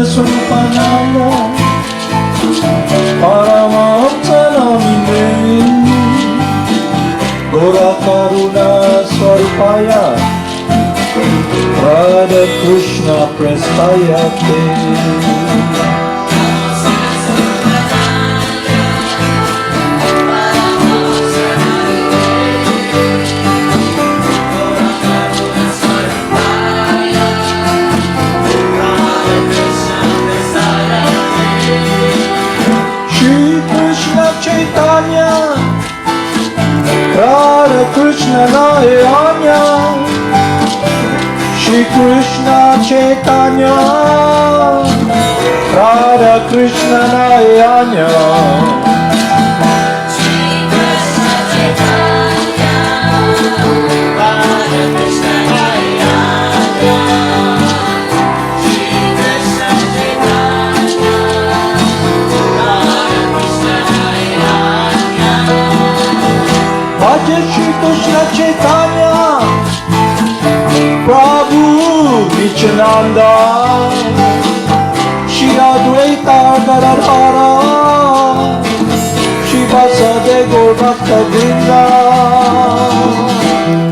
Siddhaswarupananda Paramahamsa namine Gora Karuna Swarupaya Radha Krishna Prestayate Chaitanya Radha Krishna Nayanya Shri Krishna Chaitanya Radha Krishna Nayanya Shri Krishna Chaitanya Radha Krishna Nayanya Shri Krishna Chaitanya Radha Krishna Bhaja Shri Krishna Chaitanya Prabhu Nityananda Shri Advaita Gadadhara Shri Vasudeva Gaur Bhakta Vrinda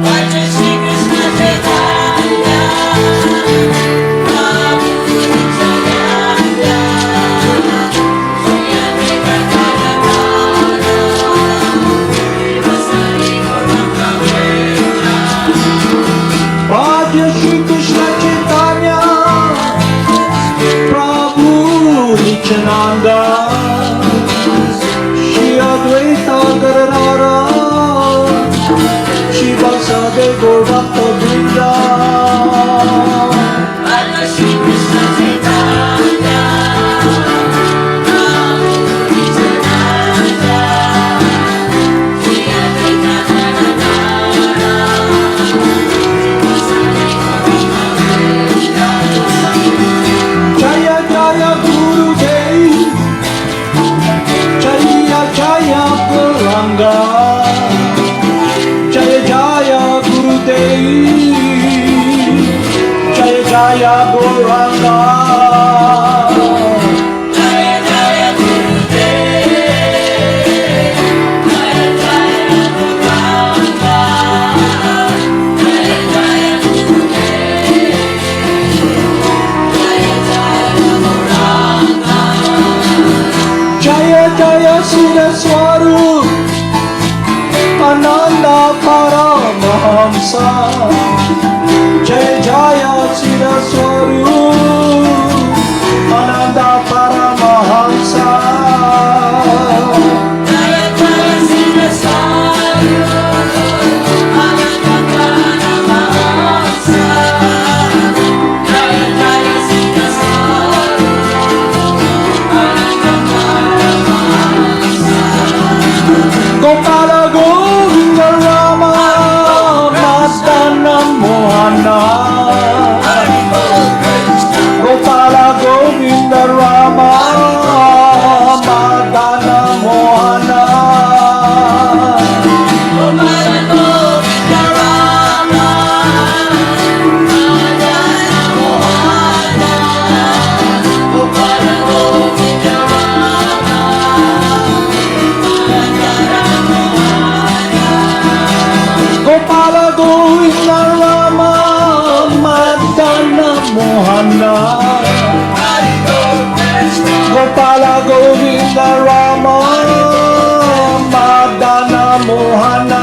Bhaja Shri Krishna Chaitanya Prabhu Nityananda Shri Advaita Gadadhara Bhaja Shri Krishna Chaitanya Prabhu Nityananda Shri Advaita Gadadhara Shri Vasudeva Gaur Bhakta Vrinda Bhaja Shri Krishna Chaitanya Prabhu Nityananda Shri Advaita Gadadhara Jaya Jaya Guru Dev Jaya Jaya Gauranga Jaya Jaya Guru Dev Jaya Jaya Gauranga Jaya Jaya Guru Dev Jaya Jaya Gauranga Jaya Jaya Guru Jaya Jaya Siddhaswarupananda Paramahamsa Jaya Jaya Siddhaswarupananda Paramahamsa Jaya Jaya Siddhaswarupananda Paramahamsa Jaya Jaya Gopala Govinda Rama Madana Mohana Gopala Govinda Rama Madana Mohana Gopala Govinda Rama Madana Mohana Gopala Govinda Rama Gopala Govinda Rama Madana Mohana Gopala Govinda Rama Madana Mohana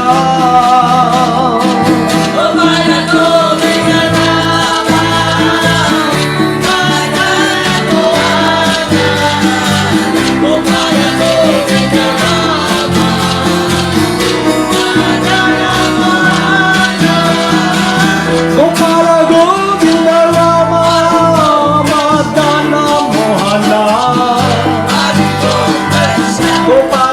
Gopala Govinda Rama Madana Mohana Gopala Govinda Rama Gopala Govinda Rama Madana Mohana Gopala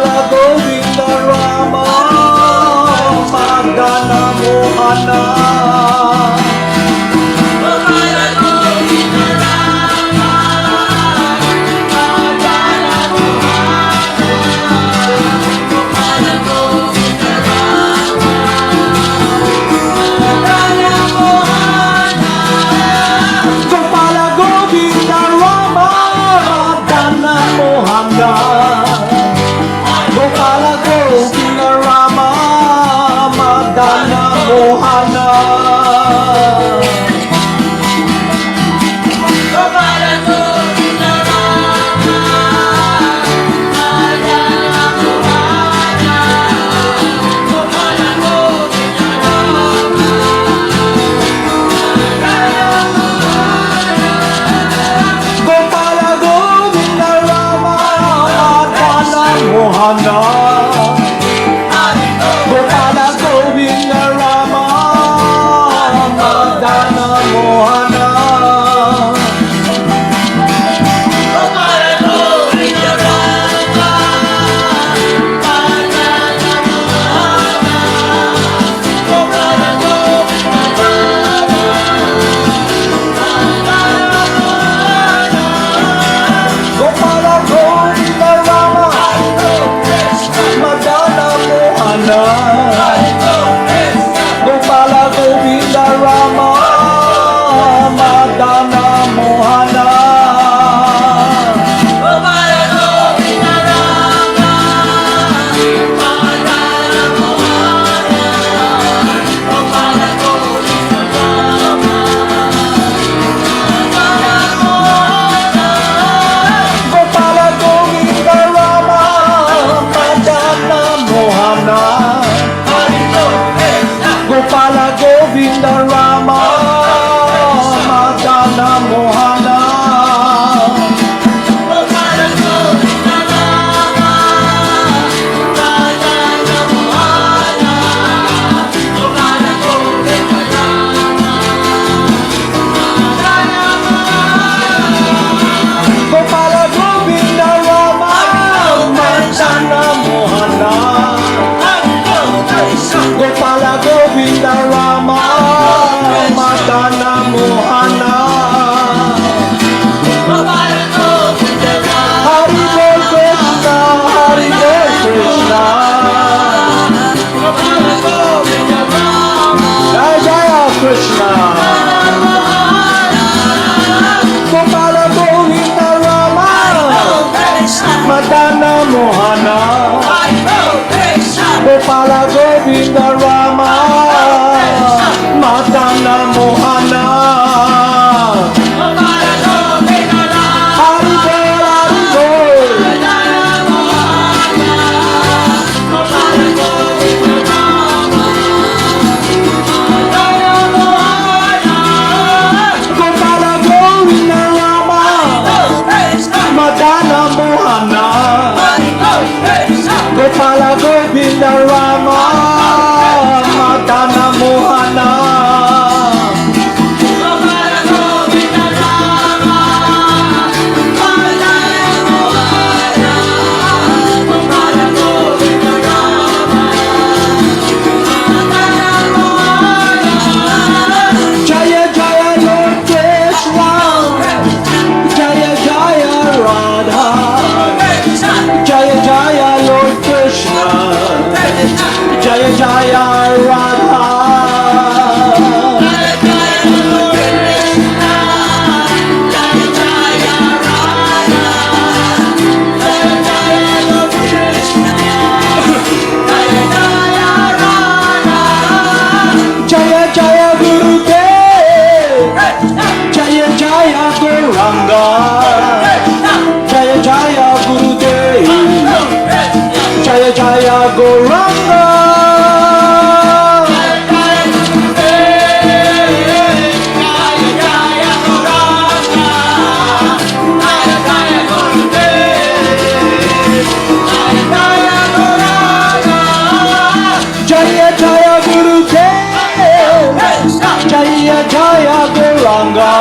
Mohana, Gopala Govinda Rama, Madana Mohana. Madana Mohana, Gopala Govinda Rama, Madana Mohana. Jaya Jaya Lord Krsna, Jaya Jaya Radha, Jaya Jaya Lord Krishna, Jaya Jaya Radha. Jaya Jaya Gurudev, Jaya Jaya Gauranga, Jaya Jaya Gurudev, Jaya Jaya Gauranga. Jaya Jaya Gurudev, Jaya Jaya Gauranga,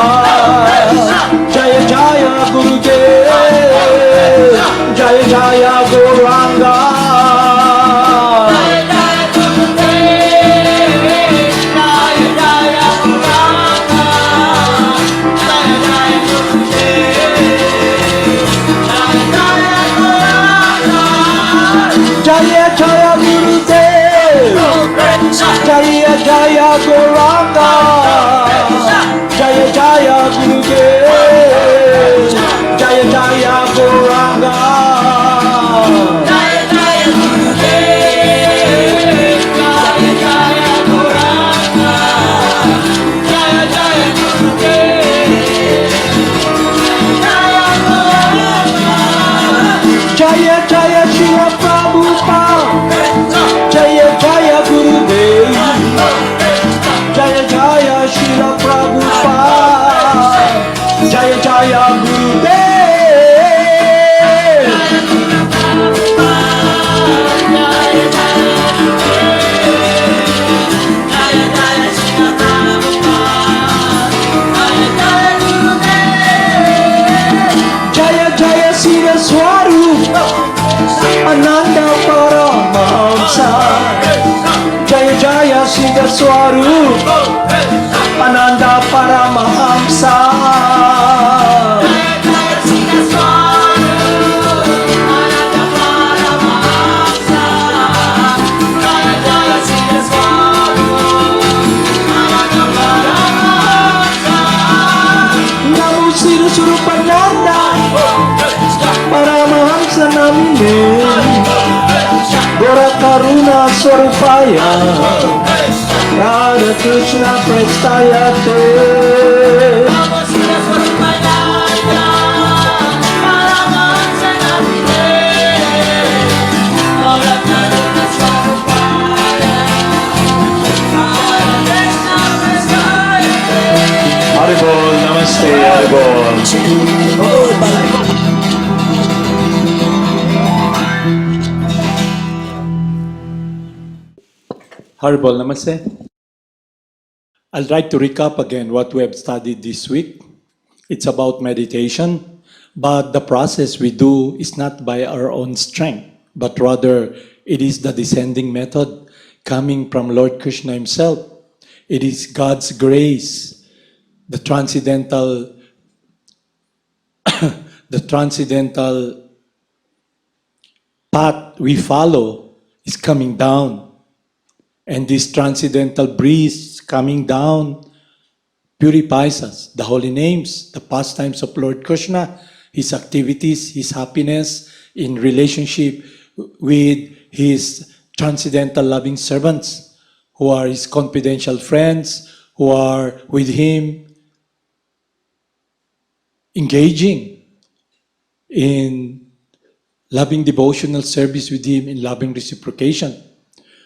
Jaya Jaya Gurudev, Jaya Jaya Gauranga. Jaya Jaya Gurudev, Jaya Jaya Gauranga, Jaya Jaya Gurudev, Jaya Jaya Gauranga. Jaya Jaya Gurudev, Jaya Jaya Gauranga, Jaya Jaya Gurudev, Jaya Gauranga. Jaya Jaya Shila Prabhupada, Jaya Jaya Gurudev, Jaya Jaya Shila Prabhupada, Jaya Jaya Gurudev. Jaya Jaya Siddhaswarupananda Paramahamsa, Jaya Jaya Siddhaswarupananda Paramahamsa. Namo Siddhaswarupananda Paramahamsa Namine, Gora Karuna Swarupaya, Radha Krishna Prestayate. Haribol, Namaste, Haribol. Haribol, Namaste. I'll try to recap again what we have studied this week. It's about meditation, but the process we do is not by our own strength, but rather it is the descending method coming from Lord Krishna himself. It is God's grace, the transcendental path we follow is coming down. And this transcendental breeze coming down purifies us. The holy names, the pastimes of Lord Krishna his activities, his happiness in relationship with his transcendental loving servants, who are his confidential friends, who are with him engaging in loving devotional service with him, in loving reciprocation.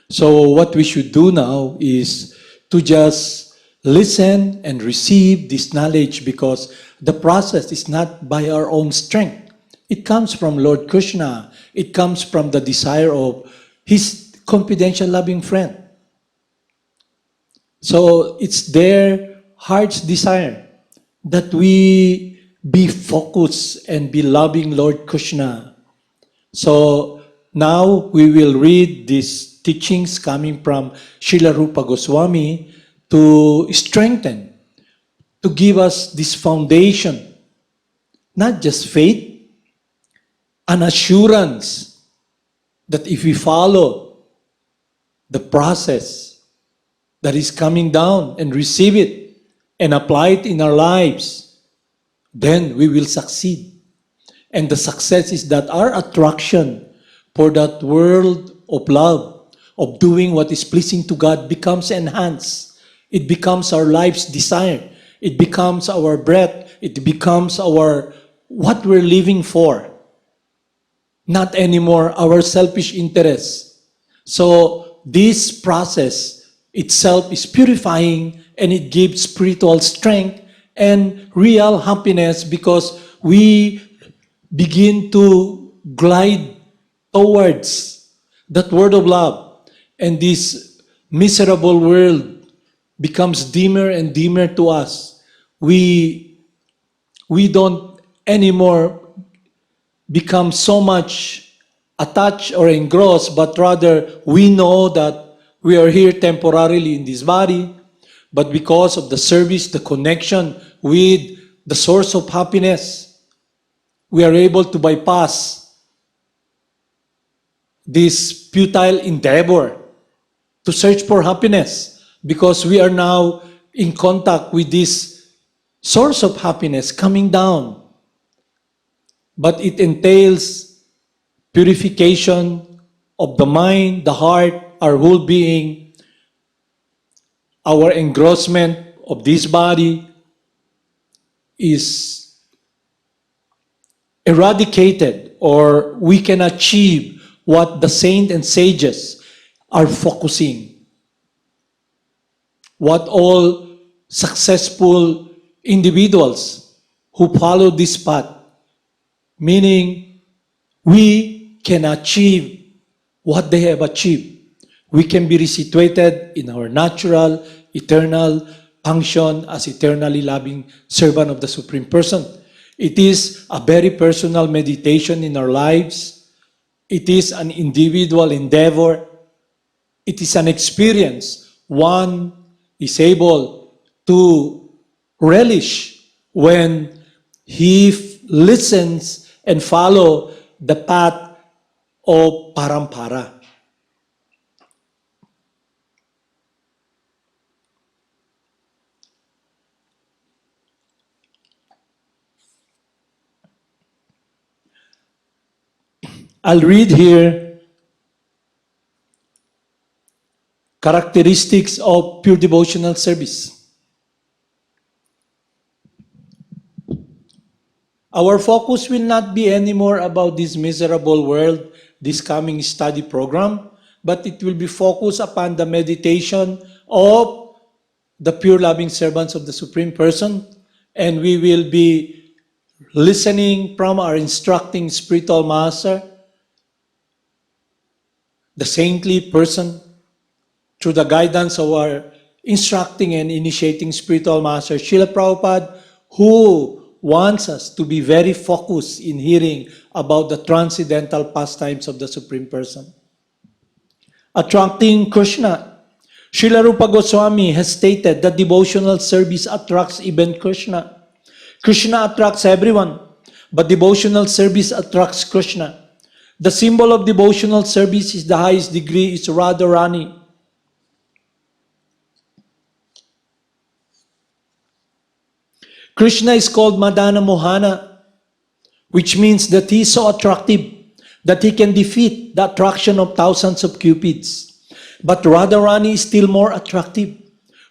So what we should do now is to just listen and receive this knowledge, because the process is not by our own strength. It comes from Lord Krishna. It comes from the desire of his confidential loving friend. So it's their heart's desire that we be focused and be loving Lord Krishna. So now we will read these teachings coming from Srila Rupa Goswami to strengthen, to give us this foundation, not just faith, an assurance that if we follow the process that is coming down and receive it and apply it in our lives, then we will succeed. And the success is that our attraction for that world of love, of doing what is pleasing to God, becomes enhanced. It becomes our life's desire. It becomes our breath. It becomes our what we're living for. Not anymore our selfish interests. So this process itself is purifying, and it gives spiritual strength and real happiness, because we begin to glide towards that word of love, and this miserable world becomes dimmer and dimmer to us. We don't anymore become so much attached or engrossed, but rather we know that we are here temporarily in this body, but because of the service, the connection with the source of happiness, we are able to bypass this futile endeavor to search for happiness, because we are now in contact with this source of happiness coming down. But it entails purification of the mind, the heart, our whole being, our engrossment of this body is eradicated, or we can achieve what the saints and sages are focusing, what all successful individuals who follow this path, meaning we can achieve what they have achieved. We can be resituated in our natural, eternal function as eternally loving servant of the Supreme Person. It is a very personal meditation in our lives. It is an individual endeavor. It is an experience one is able to relish when he listens and follow the path of parampara. I'll read here characteristics of pure devotional service. Our focus will not be anymore about this miserable world, this coming study program, but it will be focused upon the meditation of the pure loving servants of the Supreme Person, and we will be listening from our instructing spiritual master, the saintly person, through the guidance of our instructing and initiating spiritual master, Srila Prabhupada, who wants us to be very focused in hearing about the transcendental pastimes of the Supreme Person. Attracting Krishna. Srila Rupa Goswami has stated that devotional service attracts even Krishna. Krishna attracts everyone, but devotional service attracts Krishna. The symbol of devotional service is the highest degree is Radharani. Krishna is called Madana Mohana, which means that he is so attractive that he can defeat the attraction of thousands of cupids. But Radharani is still more attractive,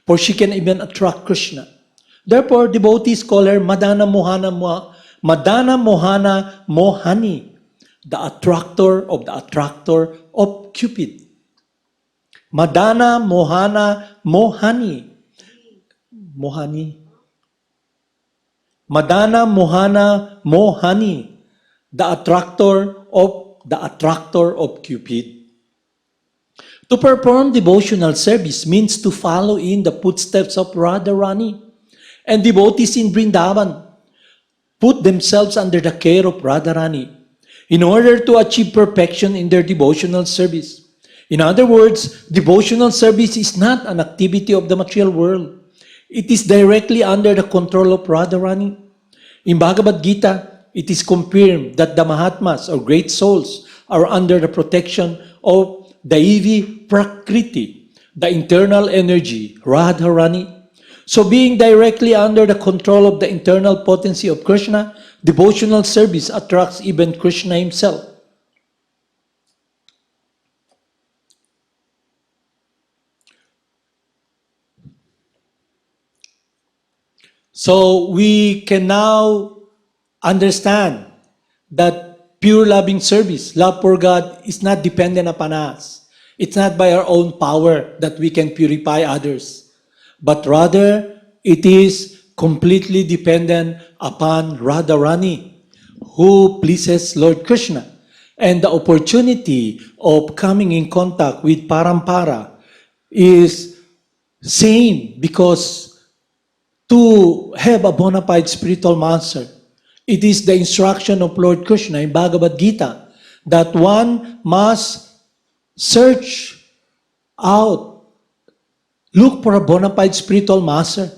for she can even attract Krishna. Therefore, devotees call her Madana Mohana Mohani, the attractor of Cupid. Madana Mohana Mohani. Madana Mohana Mohani, the attractor of Cupid. To perform devotional service means to follow in the footsteps of Radharani, and devotees in Vrindavan put themselves under the care of Radharani in order to achieve perfection in their devotional service. In other words, devotional service is not an activity of the material world. It is directly under the control of Radharani. In Bhagavad Gita, it is confirmed that the Mahatmas or great souls are under the protection of Daivi Prakriti, the internal energy, Radharani. So being directly under the control of the internal potency of Krishna, devotional service attracts even Krishna himself. So we can now understand that pure loving service, love for God, is not dependent upon us. It's not by our own power that we can purify others, but rather it is completely dependent upon Radharani, who pleases Lord Krishna. And the opportunity of coming in contact with Parampara is same, because to have a bona fide spiritual master, it is the instruction of Lord Krishna in Bhagavad Gita that one must search out, look for a bona fide spiritual master,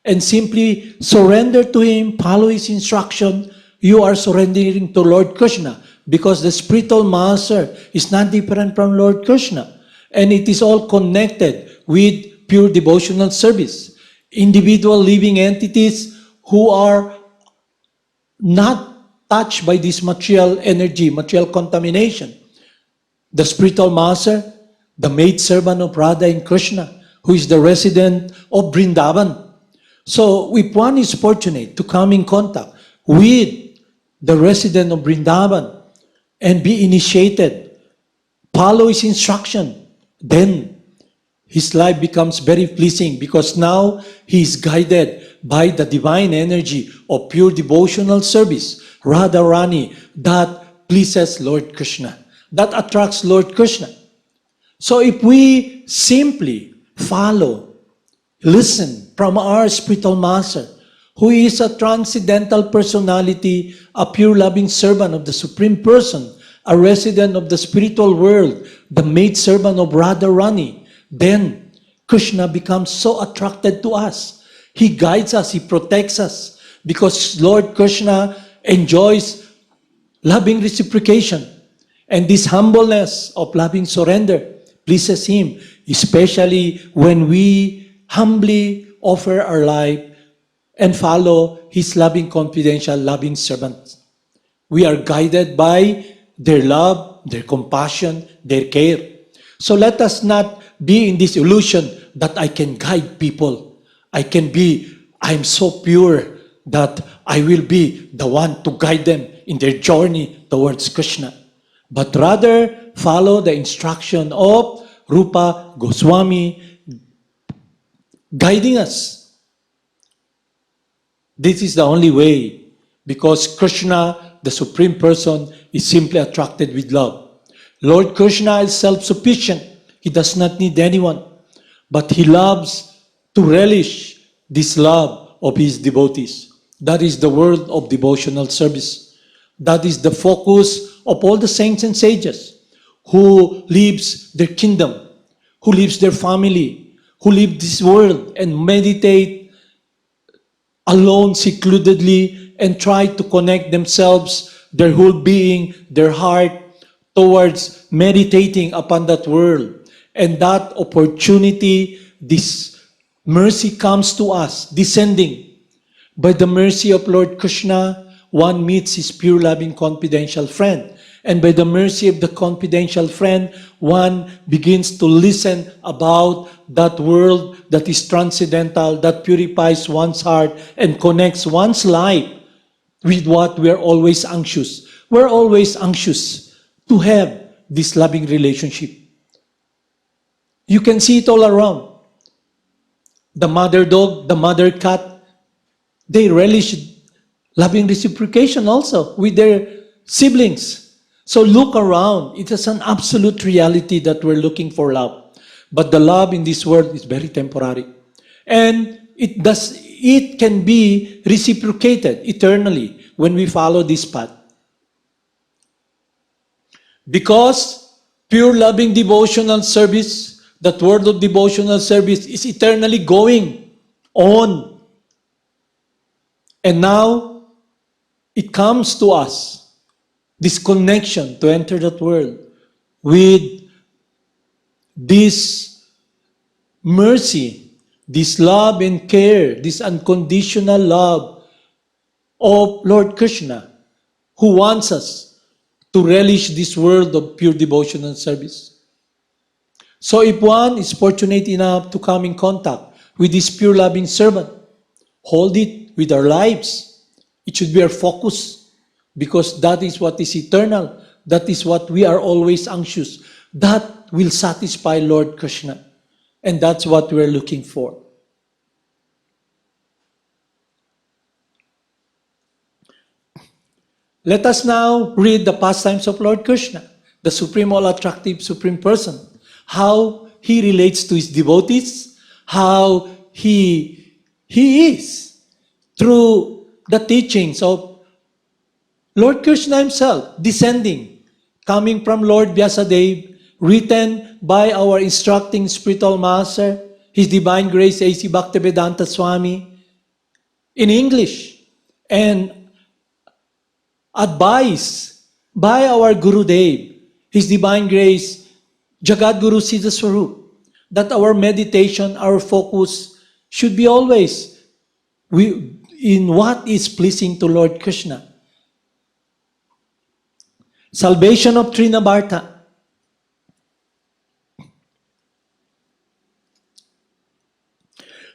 and simply surrender to him, follow his instruction. You are surrendering to Lord Krishna, because the spiritual master is not different from Lord Krishna, and it is all connected with pure devotional service. Individual living entities who are not touched by this material energy, material contamination. The spiritual master, the maid servant of Radha and Krishna, who is the resident of Vrindavan. So if one is fortunate to come in contact with the resident of Vrindavan and be initiated, follow his instruction, then his life becomes very pleasing, because now he is guided by the divine energy of pure devotional service, Radharani, that pleases Lord Krishna, that attracts Lord Krishna. So if we simply follow, listen from our spiritual master, who is a transcendental personality, a pure loving servant of the Supreme Person, a resident of the spiritual world, the maid servant of Radharani, then Krishna becomes so attracted to us. He guides us, he protects us, because Lord Krishna enjoys loving reciprocation. And this humbleness of loving surrender pleases him, especially when we humbly offer our life and follow his loving, confidential, loving servants. We are guided by their love, their compassion, their care. So let us not be in this illusion that I can guide people. I'm so pure that I will be the one to guide them in their journey towards Krishna. But rather follow the instruction of Rupa Goswami guiding us. This is the only way, because Krishna, the Supreme Person, is simply attracted with love. Lord Krishna is self-sufficient. He does not need anyone, but he loves to relish this love of his devotees. That is the world of devotional service. That is the focus of all the saints and sages who lives their kingdom, who lives their family, who live this world and meditate alone, secludedly, and try to connect themselves, their whole being, their heart, towards meditating upon that world. And that opportunity, this mercy comes to us, descending by the mercy of Lord Krishna. one meets his pure, loving, confidential friend. And by the mercy of the confidential friend, one begins to listen about that world that is transcendental, that purifies one's heart and connects one's life with what we're always anxious. We're always anxious to have this loving relationship. You can see it all around. The mother dog, the mother cat, they relish loving reciprocation also with their siblings. So look around. It is an absolute reality that we're looking for love. But the love in this world is very temporary. And it can be reciprocated eternally when we follow this path. Because pure loving devotional service, that word of devotional service is eternally going on. And now, it comes to us, this connection to enter that world with this mercy, this love and care, this unconditional love of Lord Krsna, who wants us to relish this world of pure devotional service. So if one is fortunate enough to come in contact with this pure loving servant, hold it with our lives. It should be our focus, because that is what is eternal. That is what we are always anxious. That will satisfy Lord Krsna. And that's what we're looking for. Let us now read the pastimes of Lord Krsna, the supreme, all-attractive supreme person. How he relates to his devotees, how he is through the teachings of Lord Krsna himself, descending, coming from Lord Vyasadeva, written by our instructing spiritual master, His Divine Grace A.C. Bhaktivedanta Swami, in English, and advised by our Gurudev, His Divine Grace, Jagad Guru Siddhaswarupananda, that our meditation, our focus should be always in what is pleasing to Lord Krsna. Salvation of Trinabarta.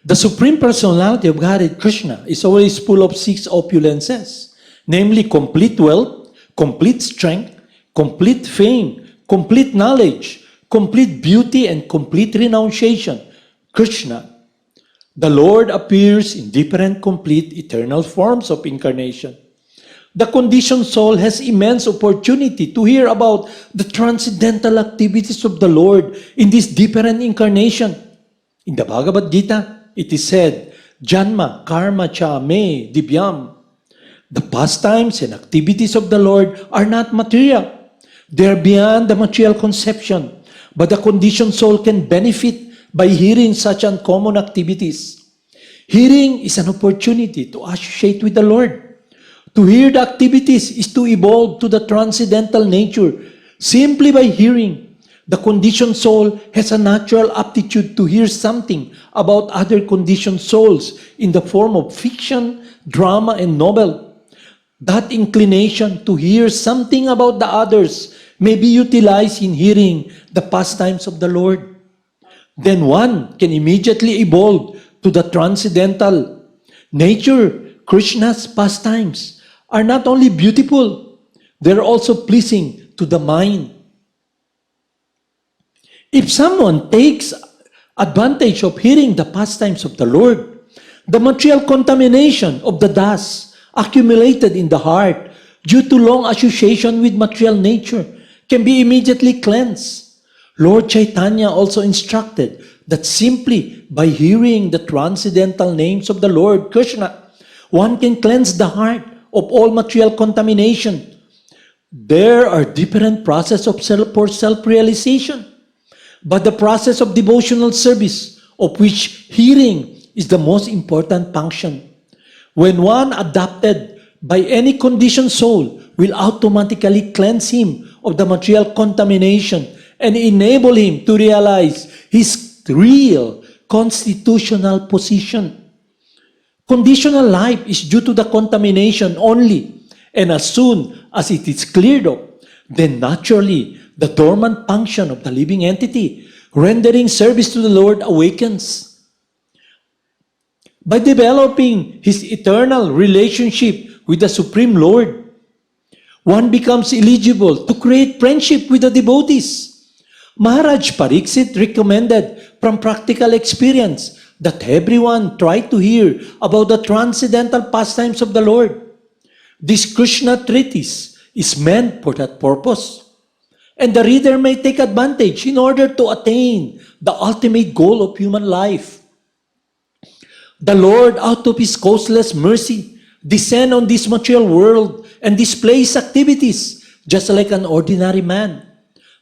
The Supreme Personality of Godhead Krsna is always full of 6 opulences, namely complete wealth, complete strength, complete fame, complete knowledge, complete beauty, and complete renunciation. Krsna, the Lord, appears in different, complete, eternal forms of incarnation. The conditioned soul has immense opportunity to hear about the transcendental activities of the Lord in this different incarnation. In the Bhagavad Gita, it is said, Janma karma cha me divyam. The pastimes and activities of the Lord are not material. They are beyond the material conception. But the conditioned soul can benefit by hearing such uncommon activities. Hearing is an opportunity to associate with the Lord. To hear the activities is to evolve to the transcendental nature. Simply by hearing, the conditioned soul has a natural aptitude to hear something about other conditioned souls in the form of fiction, drama, and novel. That inclination to hear something about the others may be utilized in hearing the pastimes of the Lord. Then one can immediately evolve to the transcendental nature. Krishna's pastimes are not only beautiful, they are also pleasing to the mind. If someone takes advantage of hearing the pastimes of the Lord, the material contamination of the dust accumulated in the heart due to long association with material nature can be immediately cleansed. Lord Chaitanya also instructed that simply by hearing the transcendental names of the Lord Krsna, one can cleanse the heart of all material contamination. There are different processes for self-realization, but the process of devotional service, of which hearing is the most important function, when one adopted by any conditioned soul, will automatically cleanse him of the material contamination and enable him to realize his real constitutional position. Conditional life is due to the contamination only And as soon as it is cleared up, then naturally the dormant function of the living entity rendering service to the Lord awakens. By developing his eternal relationship with the Supreme Lord, one becomes eligible to create friendship with the devotees. Maharaj Pariksit recommended from practical experience that everyone try to hear about the transcendental pastimes of the Lord. This Krishna treatise is meant for that purpose, and the reader may take advantage in order to attain the ultimate goal of human life. The Lord, out of His causeless mercy, descend on this material world and displays activities just like an ordinary man.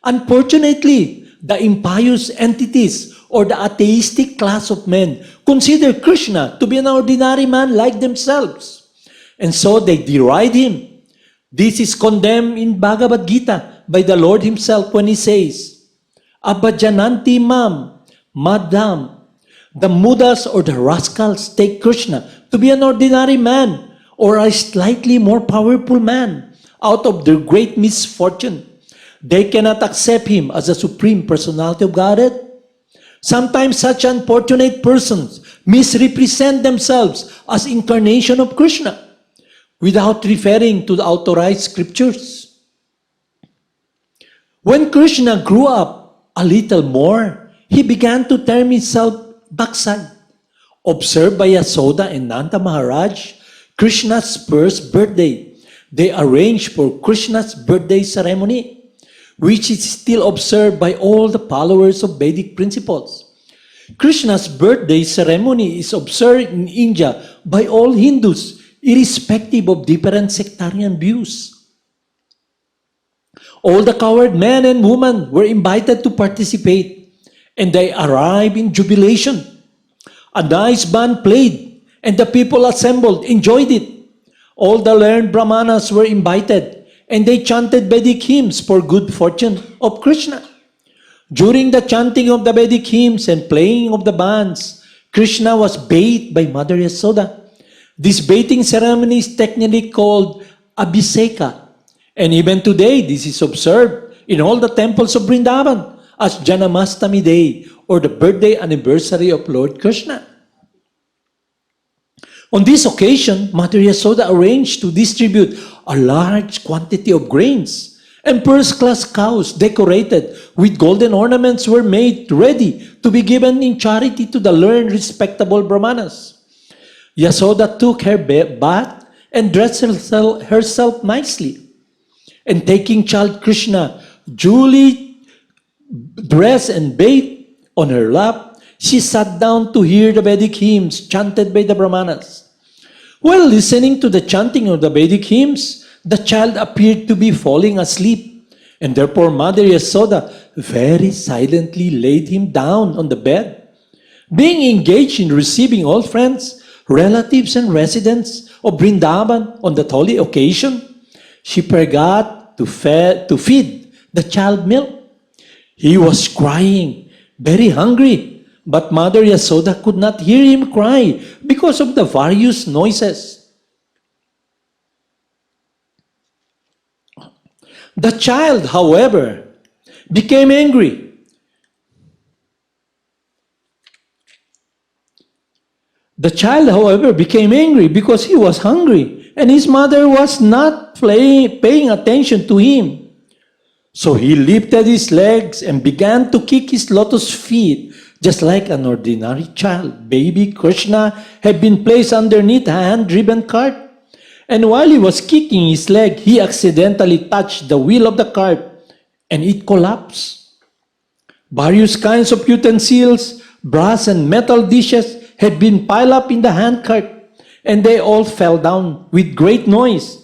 Unfortunately, the impious entities or the atheistic class of men consider Krishna to be an ordinary man like themselves, and so they deride him. This is condemned in Bhagavad Gita by the Lord Himself when He says, Abhajananti mam, madam. The mudas or the rascals take Krishna to be an ordinary man or a slightly more powerful man out of their great misfortune. They cannot accept Him as a Supreme Personality of Godhead. Sometimes such unfortunate persons misrepresent themselves as incarnation of Krishna without referring to the authorized scriptures. When Krishna grew up a little more, he began to turn himself backside. Observed by Yasoda and Nanda Maharaj, Krishna's first birthday, they arranged for Krishna's birthday ceremony, which is still observed by all the followers of Vedic principles. Krishna's birthday ceremony is observed in India by all Hindus, irrespective of different sectarian views. All the cowherd men and women were invited to participate, and they arrived in jubilation. A nice band played, and the people assembled enjoyed it. All the learned brahmanas were invited, and they chanted Vedic hymns for good fortune of Krishna. During the chanting of the Vedic hymns and playing of the bands, Krishna was bathed by Mother Yasoda. This bathing ceremony is technically called Abhiseka, and even today this is observed in all the temples of Vrindavan as Janamastami Day or the birthday anniversary of Lord Krishna. On this occasion, Mother Yasoda arranged to distribute a large quantity of grains, and first-class cows decorated with golden ornaments were made ready to be given in charity to the learned, respectable brahmanas. Yasoda took her bath and dressed herself nicely, and taking child Krishna duly dressed and bathed on her lap, she sat down to hear the Vedic hymns chanted by the brahmanas. While listening to the chanting of the Vedic hymns, the child appeared to be falling asleep, and therefore Mother Yasoda very silently laid him down on the bed. Being engaged in receiving all friends, relatives, and residents of Vrindavan on that holy occasion, she forgot to feed the child milk. He was crying, very hungry, but Mother Yasoda could not hear him cry because of the various noises. The child, however, became angry. The child, however, became angry because he was hungry and his mother was not paying attention to him. So he lifted his legs and began to kick his lotus feet just like an ordinary child. Baby Krishna had been placed underneath a hand-driven cart, and while he was kicking his leg, he accidentally touched the wheel of the cart and it collapsed. Various kinds of utensils, brass and metal dishes had been piled up in the handcart, and they all fell down with great noise.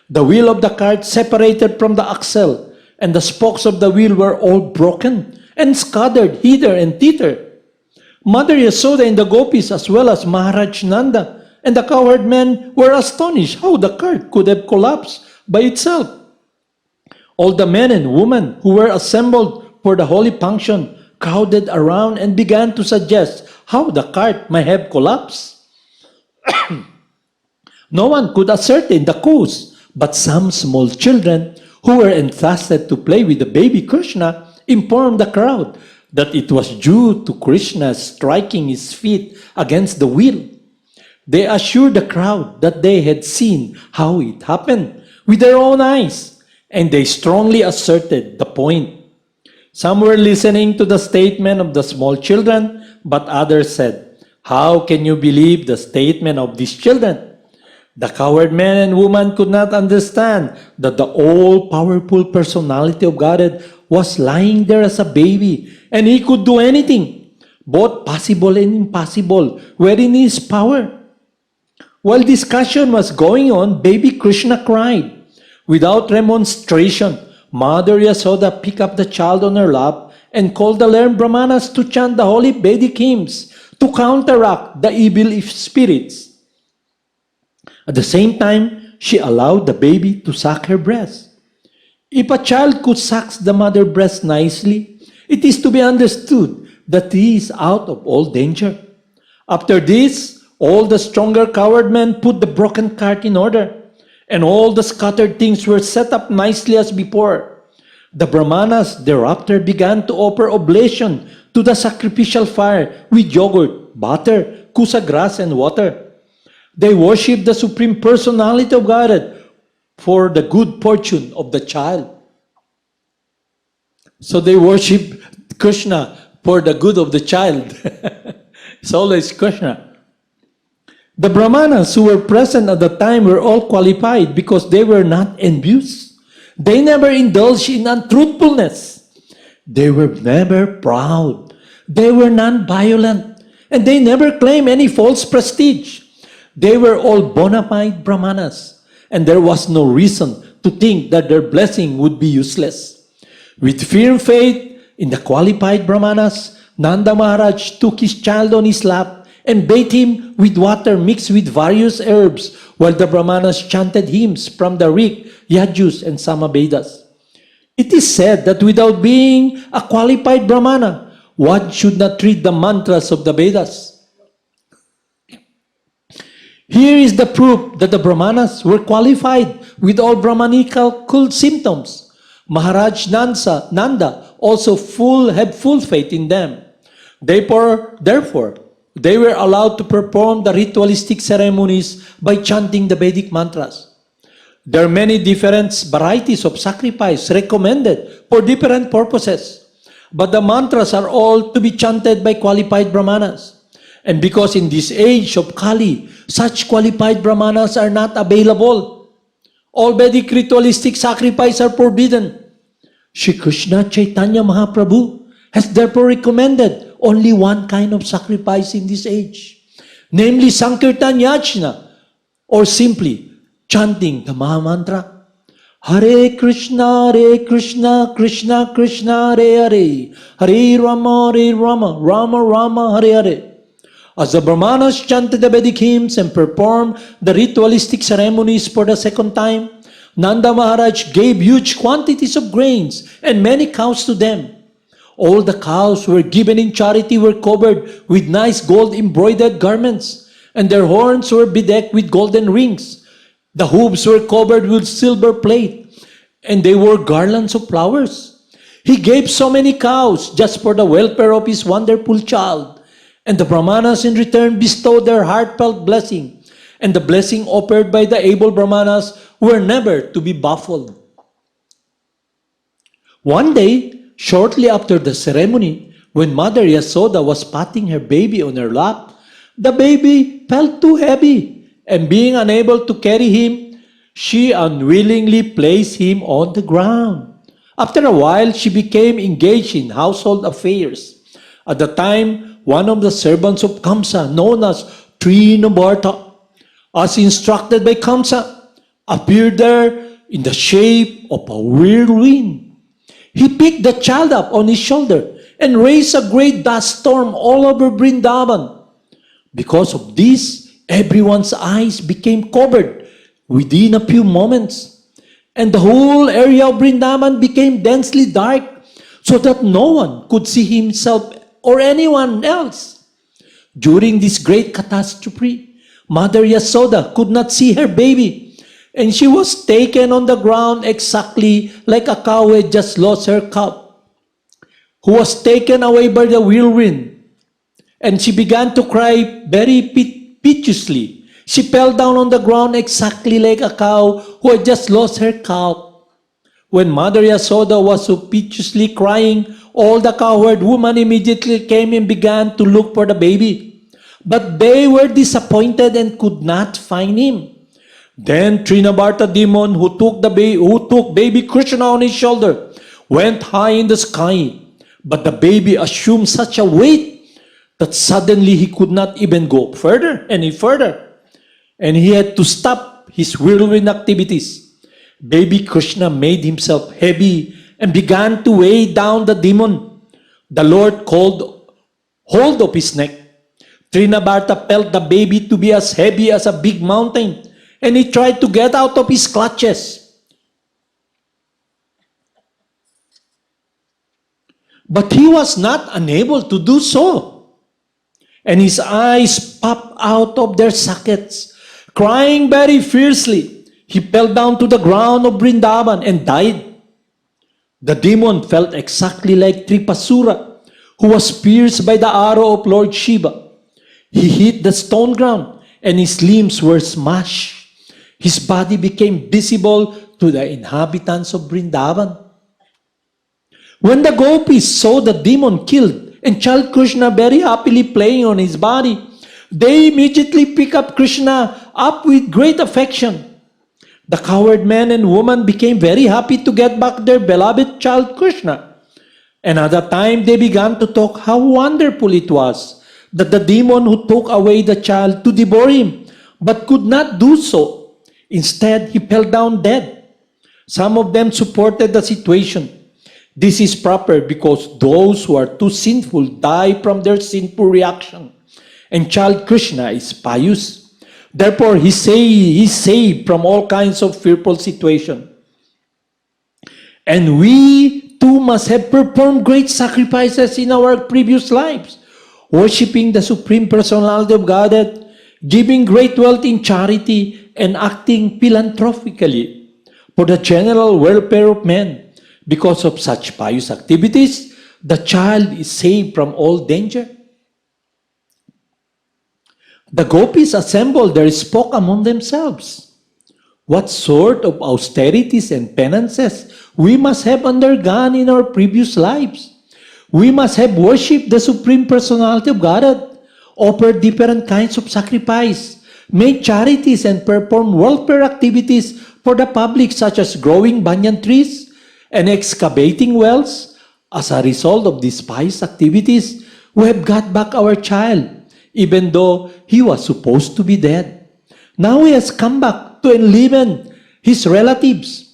The wheel of the cart separated from the axle, and the spokes of the wheel were all broken and scattered hither and thither. Mother Yasoda and the gopis, as well as Maharaj Nanda and the cowherd men, were astonished how the cart could have collapsed by itself. All the men and women who were assembled for the holy function crowded around and began to suggest how the cart might have collapsed. No one could ascertain the cause, But some small children who were entrusted to play with the baby Krishna informed the crowd that it was due to Krishna striking his feet against the wheel. They assured the crowd that they had seen how it happened with their own eyes, and they strongly asserted the point. Some were listening to the statement of the small children, but others said, "How can you believe the statement of these children?" The coward man and woman could not understand that the all-powerful personality of Godhead was lying there as a baby, and he could do anything, both possible and impossible, wherein his power. While discussion was going on, baby Krishna cried. Without remonstration, Mother Yasoda picked up the child on her lap and called the learned Brahmanas to chant the holy Vedic hymns to counteract the evil spirits. At the same time, she allowed the baby to suck her breast. If a child could suck the mother's breast nicely, it is to be understood that he is out of all danger. After this, all the stronger coward men put the broken cart in order, and all the scattered things were set up nicely as before. The Brahmanas thereafter began to offer oblation to the sacrificial fire with yogurt, butter, kusa grass, and water. They worshipped the Supreme Personality of Godhead for the good fortune of the child. So they worship Krishna for the good of the child. It's always Krishna. The Brahmanas who were present at the time were all qualified because they were not envious. They never indulged in untruthfulness. They were never proud. They were non-violent. And they never claimed any false prestige. They were all bona fide Brahmanas. And there was no reason to think that their blessing would be useless. With firm faith in the qualified Brahmanas, Nanda Maharaj took his child on his lap and bathed him with water mixed with various herbs, while the Brahmanas chanted hymns from the Rig, Yajus, and Samavedas. It is said that without being a qualified Brahmana, one should not read the mantras of the Vedas. Here is the proof that the Brahmanas were qualified with all Brahmanical cult symptoms. Maharaj Nanda also had full faith in them. Therefore, they were allowed to perform the ritualistic ceremonies by chanting the Vedic mantras. There are many different varieties of sacrifice recommended for different purposes, but the mantras are all to be chanted by qualified Brahmanas. And because in this age of Kali, such qualified Brahmanas are not available, all Vedic ritualistic sacrifice are forbidden. Shri Krishna Chaitanya Mahaprabhu has therefore recommended only one kind of sacrifice in this age, namely Sankirtan Yajna, or simply chanting the Mahamantra. Hare Krishna, Krishna Krishna, Hare Hare, Hare Rama, Rama Rama, Hare Hare. As the Brahmanas chanted the Vedic hymns and performed the ritualistic ceremonies for the second time, Nanda Maharaj gave huge quantities of grains and many cows to them. All the cows who were given in charity were covered with nice gold-embroidered garments, and their horns were bedecked with golden rings. The hooves were covered with silver plate, and they wore garlands of flowers. He gave so many cows just for the welfare of his wonderful child. And the Brahmanas in return bestowed their heartfelt blessing, and the blessing offered by the able Brahmanas were never to be baffled. One day, shortly after the ceremony, when Mother Yasoda was patting her baby on her lap, the baby felt too heavy, and being unable to carry him, she unwillingly placed him on the ground. After a while, she became engaged in household affairs. At the time, one of the servants of Kamsa, known as Trinabarta, as instructed by Kamsa, appeared there in the shape of a whirlwind. He picked the child up on his shoulder and raised a great dust storm all over Vrindavan. Because of this, everyone's eyes became covered within a few moments, and the whole area of Vrindavan became densely dark, so that no one could see himself or anyone else. During this great catastrophe, Mother Yasoda could not see her baby, and she was taken on the ground exactly like a cow who had just lost her calf, who was taken away by the whirlwind. And she began to cry very piteously. She fell down on the ground exactly like a cow who had just lost her calf. When Mother Yasoda was so piteously crying, all the cowherd women immediately came and began to look for the baby. But they were disappointed and could not find him. Then Trinabarta demon, who took baby Krishna on his shoulder, went high in the sky. But the baby assumed such a weight that suddenly he could not even go any further. And he had to stop his whirlwind activities. Baby Krishna made himself heavy and began to weigh down the demon. The Lord called hold of his neck. Trinabarta felt the baby to be as heavy as a big mountain, and he tried to get out of his clutches. But he was not unable to do so. And his eyes popped out of their sockets. Crying very fiercely, he fell down to the ground of Vrindavan and died. The demon felt exactly like Tripasura, who was pierced by the arrow of Lord Shiva. He hit the stone ground, and his limbs were smashed. His body became visible to the inhabitants of Vrindavan. When the gopis saw the demon killed and child Krishna very happily playing on his body, they immediately picked up Krishna up with great affection. The cowherd men and women became very happy to get back their beloved child Krishna. Another time they began to talk how wonderful it was that the demon who took away the child to devour him, but could not do so. Instead, he fell down dead. Some of them supported the situation. This is proper because those who are too sinful die from their sinful reaction. And child Krishna is pious. Therefore, he's saved from all kinds of fearful situations. And we too must have performed great sacrifices in our previous lives, worshipping the Supreme Personality of Godhead, giving great wealth in charity, and acting philanthropically for the general welfare of men. Because of such pious activities, the child is saved from all danger. The gopis assembled there spoke among themselves. What sort of austerities and penances we must have undergone in our previous lives. We must have worshipped the Supreme Personality of Godhead, offered different kinds of sacrifice, made charities, and performed welfare activities for the public such as growing banyan trees and excavating wells. As a result of these pious activities, we have got back our child, even though he was supposed to be dead. Now he has come back to enliven his relatives.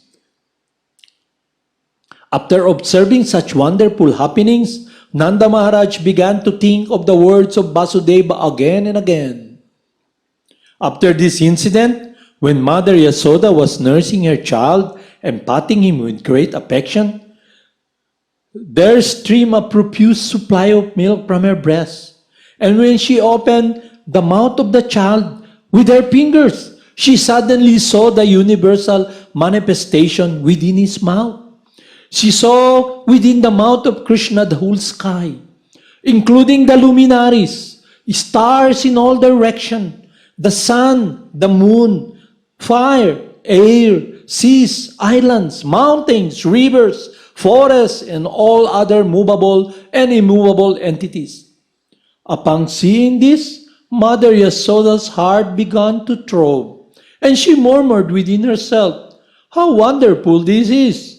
After observing such wonderful happenings, Nanda Maharaj began to think of the words of Vasudeva again and again. After this incident, when Mother Yasoda was nursing her child and patting him with great affection, there streamed a profuse supply of milk from her breast. And when she opened the mouth of the child with her fingers, she suddenly saw the universal manifestation within his mouth. She saw within the mouth of Krishna the whole sky, including the luminaries, stars in all directions, the sun, the moon, fire, air, seas, islands, mountains, rivers, forests, and all other movable and immovable entities. Upon seeing this, Mother Yasoda's heart began to throb, and she murmured within herself, "How wonderful this is!"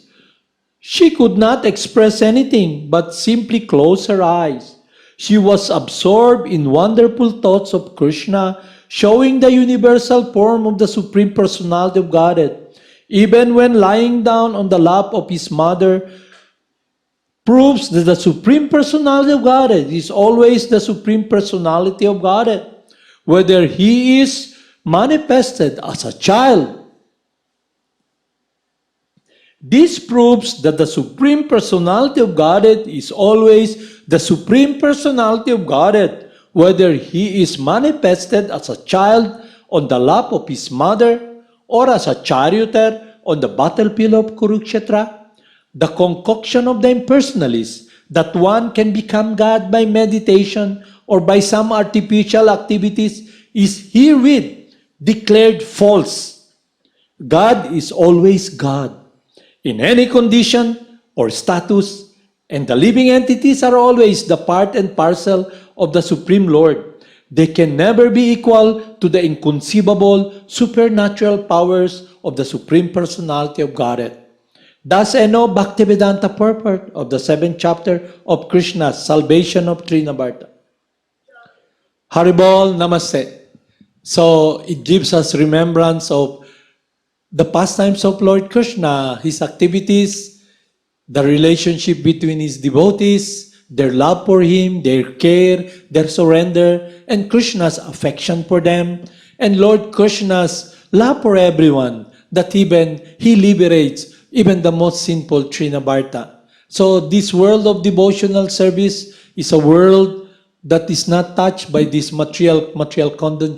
She could not express anything but simply close her eyes. She was absorbed in wonderful thoughts of Krishna, showing the universal form of the Supreme Personality of Godhead. Even when lying down on the lap of his mother, proves that the Supreme Personality of Godhead is always the Supreme Personality of Godhead, whether he is manifested as a child. This proves that the Supreme Personality of Godhead is always the Supreme Personality of Godhead, whether he is manifested as a child on the lap of his mother or as a charioteer on the battlefield of Kurukshetra? The concoction of the impersonalists that one can become God by meditation or by some artificial activities is herewith declared false. God is always God, in any condition or status, and the living entities are always the part and parcel of the Supreme Lord. They can never be equal to the inconceivable supernatural powers of the Supreme Personality of Godhead. Thus I know Bhaktivedanta purport of the 7th chapter of Krishna's Salvation of Trinabarta. Haribol Namaste. So it gives us remembrance of the pastimes of Lord Krishna, his activities, the relationship between his devotees, their love for him, their care, their surrender, and Krishna's affection for them, and Lord Krishna's love for everyone, that even he liberates even the most sinful Trinabarta. So this world of devotional service is a world that is not touched by this material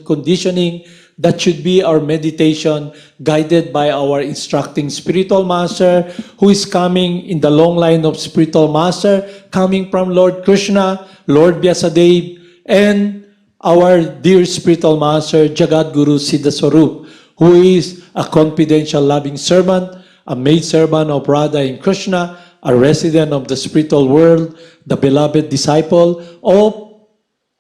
conditioning. That should be our meditation, guided by our instructing spiritual master, who is coming in the long line of spiritual master, coming from Lord Krishna, Lord Vyasadeva, and our dear spiritual master, Jagad Guru Siddhaswarup, who is a confidential loving servant, a maidservant of Radha and Krishna, a resident of the spiritual world, the beloved disciple of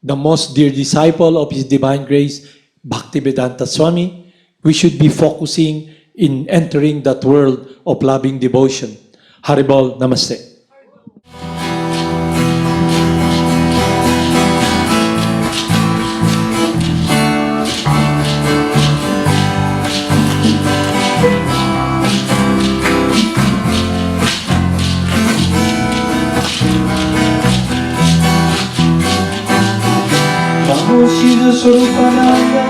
the most dear disciple of His Divine Grace, Bhaktivedanta Swami. We should be focusing in entering that world of loving devotion. Haribol Namaste. Siddhaswarupananda,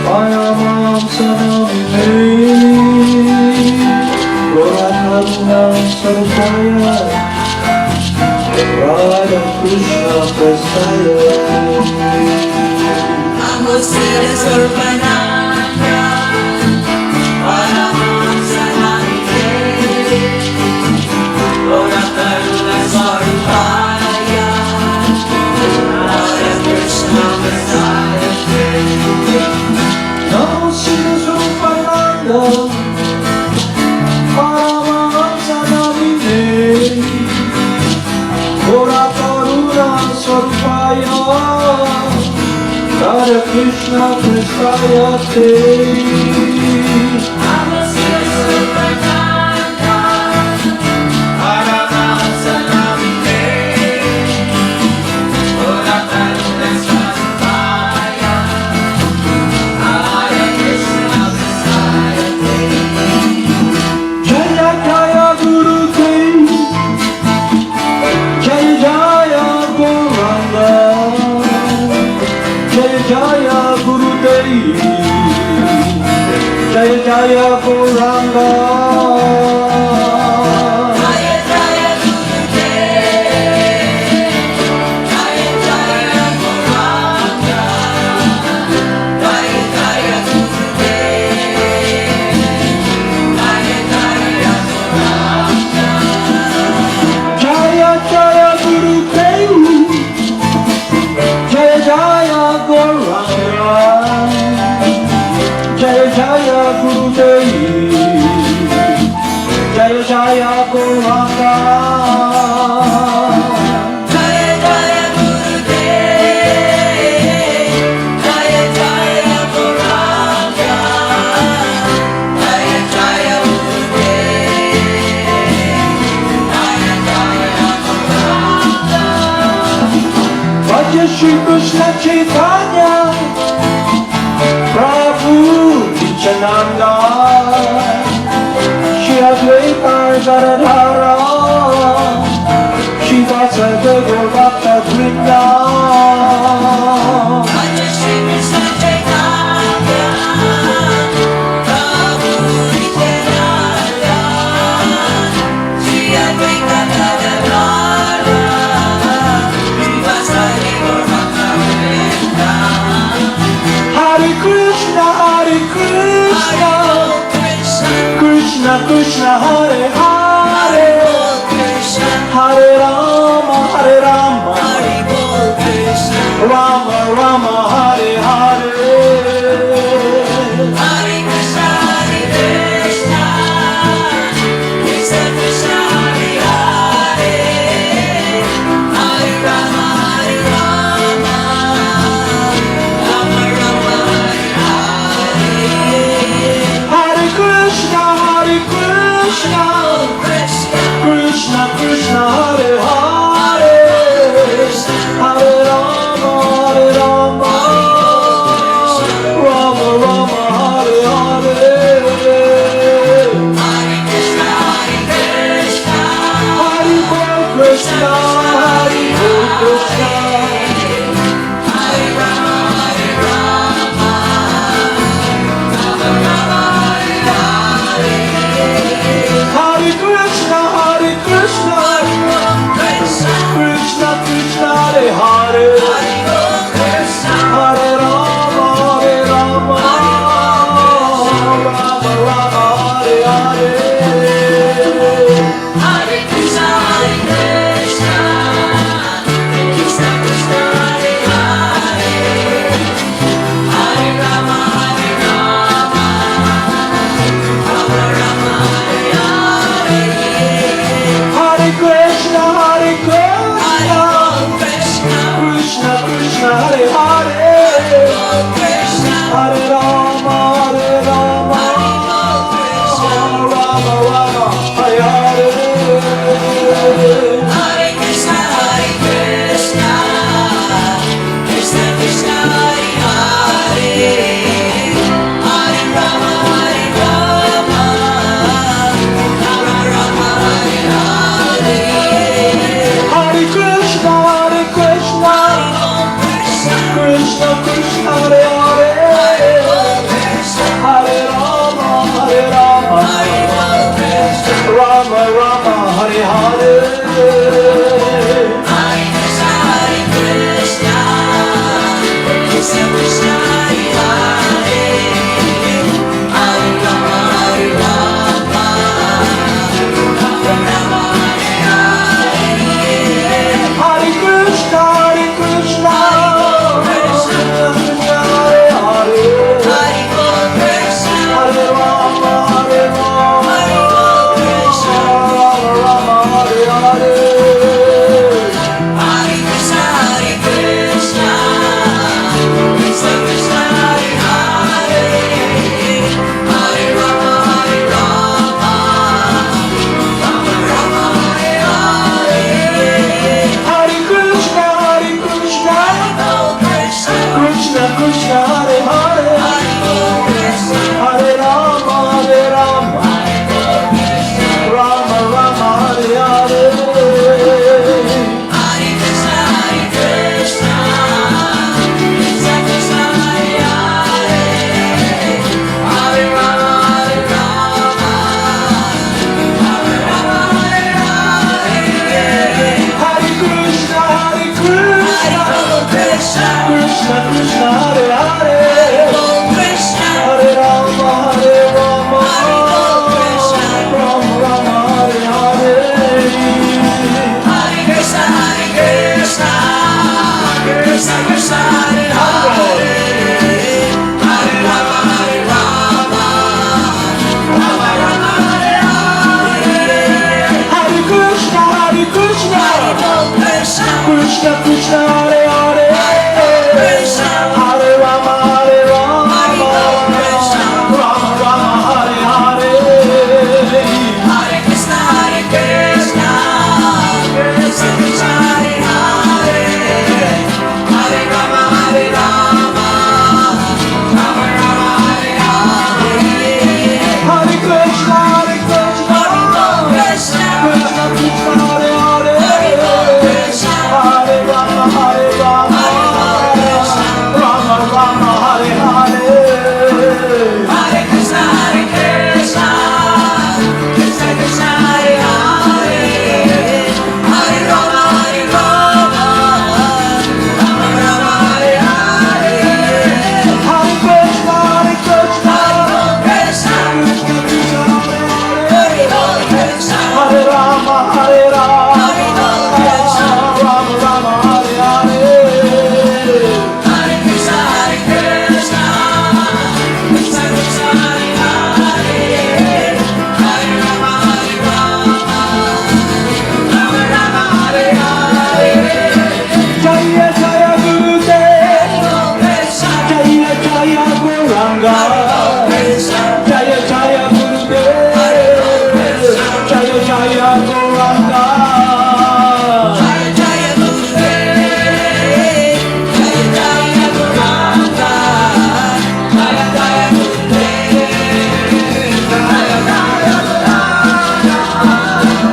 Paramahamsa namine, Krsna Radha Krishna Prasaya. Namo Siddhaswarupananda, Paramahamsa namine, Krsna Sarupaya. Namo Siddhaswarupananda, Paramahamsa namine, Ora Karuna Sarupaya, Radha Krishna Prasaya Te. Namo Siddhaswarupananda, Paramahamsa namine, Ora Karuna Sarupaya, Radha Krishna Prasaya Te. Jaya Jaya Guru Dev, Jaya Jaya Gauranga, Jaya Jaya Guru Dev, Jaya Jaya Gauranga. Jaya Jaya Guru Dev, Jaya Jaya Gauranga, Jaya Jaya Guru Dev, Jaya Jaya Gauranga. Jaya Jaya Guru Dev, Jaya Jaya Gauranga, Jaya Jaya Guru Dev, Jaya Jaya Gauranga. Jaya Jaya Guru Dev, Jaya Jaya Gauranga, Jaya Jaya Guru Dev, Jaya Jaya Gauranga. Bhaja Shri Krishna Chaitanya, Prabhu Nityananda, Shri Advaita Gadadhara, Shivasada Gaurabhakta Vrinda. Bhaja Shri Krishna Chaitanya, Prabhu Nityananda, Shri Advaita Gadadhara, Shivasada Gaurabhakta Vrinda. Hare Krishna, Hare Krishna,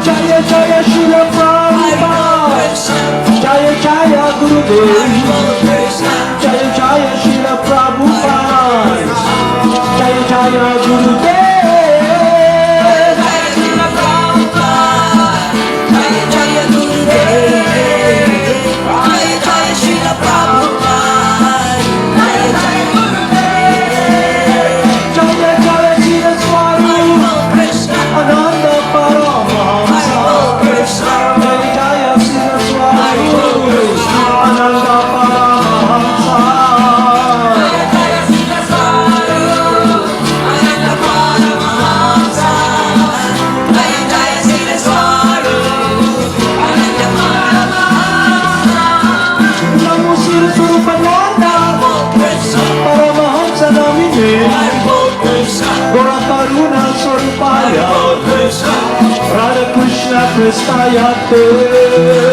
Jaya Jaya Shri Prabhupada. Jaya Jaya Srila Prabhupada, Jaya Jaya Gurudev. Jaya Jaya Siddhaswarupananda, Ananda Paramahamsa. Jaya Jaya Siddhaswarupananda, Ananda Paramahamsa. Namo Siddhaswarupananda, Paramahamsa Namine, Gora Karuna Swarupaya, Radha Krishna Kristayate.